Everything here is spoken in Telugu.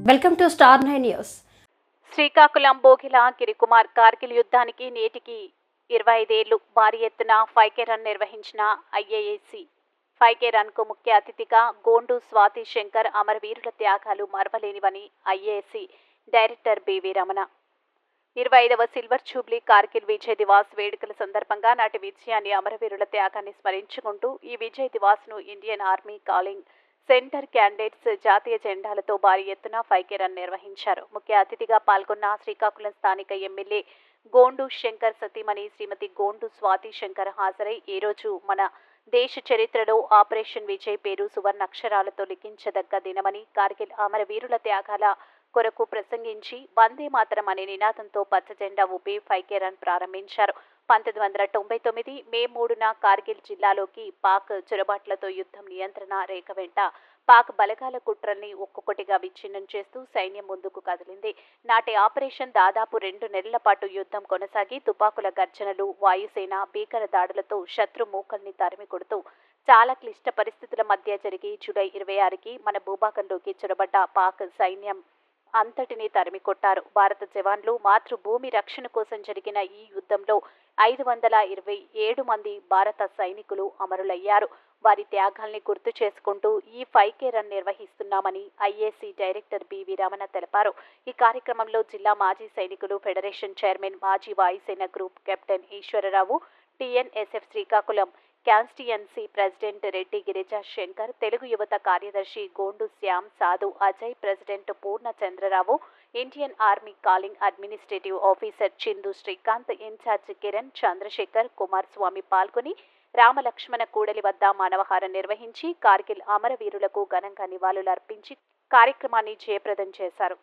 Welcome to star 9 news. Srikakulam Bogila Girikumar Kargil యుద్ధానికి నేటికి 25 ఏళ్లు. భారీ ఎత్తున 5K రన్ నిర్వహించిన ఐఏఏసీ 5K రన్కు ముఖ్య అతిథిగా గోండు స్వాతి శంకర్ అమరవీరుల త్యాగాలు మరవలేనివని ఐఏఏసీ డైరెక్టర్ బివి రమణ 25వ సిల్వర్ జూబ్లీ కార్గిల్ విజయ్ దివాస్ వేడుకల సందర్భంగా నాటి విజయాన్ని అమరవీరుల త్యాగాన్ని స్మరించుకుంటూ ఈ విజయ్ దివాస్ను Indian army calling center candidates జాతీయ జెండాలతో భారీ ఎత్తున 5K రన్ నిర్వహించారు. ముఖ్య అతిథిగా పాల్గొన్న శ్రీకాకుళం స్థానిక ఎమ్మెల్యే గోండు శంకర్ సతీమణి శ్రీమతి గోండు స్వాతి శంకర్ హాజరై ఈ రోజు మన దేశ చరిత్రలో ఆపరేషన్ విజయ్ పేరు సువర్ణాక్షరాలతో లిఖించదగ్గ దినమని, కార్గిల్ అమరవీరుల త్యాగాల కొరకు ప్రసంగించి వందే మాతరం అనే నినాదంతో పచ్చ జెండా ఊపి 5K రన్ ప్రారంభించారు. 1999 మే 3న కార్గిల్ జిల్లాలోకి పాక్ చొరబాట్లతో యుద్ధం నియంత్రణ రేఖ వెంట పాక్ బలగాల కుట్రల్ని ఒక్కొక్కటిగా విచ్ఛిన్నం చేస్తూ సైన్యం ముందుకు కదిలింది. నాటి ఆపరేషన్ దాదాపు 2 నెలల పాటు యుద్ధం కొనసాగి తుపాకుల గర్జనలు, వాయుసేన భీకర దాడులతో శత్రు మూకల్ని తరిమి కొడుతూ చాలా క్లిష్ట పరిస్థితుల మధ్య జరిగి జూలై 26కి మన భూభాగంలోకి చొరబడ్డ పాక్ సైన్యం అంతటినీ తరిమి కొట్టారు. భారత జవాన్లు మాతృభూమి రక్షణ కోసం జరిగిన ఈ యుద్ధంలో 527 మంది భారత సైనికులు అమరులయ్యారు. వారి త్యాగాల్ని గుర్తు చేసుకుంటూ ఈ 5K రన్ నిర్వహిస్తున్నామని ఐఏసీ డైరెక్టర్ బివి రమణ తెలిపారు. ఈ కార్యక్రమంలో జిల్లా మాజీ సైనికులు ఫెడరేషన్ చైర్మన్, మాజీ వాయుసేన group captain Eswararao, TNSF Srikakulam constituency president Reddy Girija Shankar, Telugu యువత కార్యదర్శి Gondu Shyam Sadhu Ajay, president Purna Chandrarao, Indian army calling administrative officer Chindu Srikanth, incharge Kiran Chandrasekhar, Kumaraswamy పాల్గొని రామలక్ష్మణ కూడలి వద్ద మానవహారం నిర్వహించి కార్గిల్ అమరవీరులకు ఘనంగా నివాళులర్పించి కార్యక్రమాన్ని జయప్రదం చేశారు.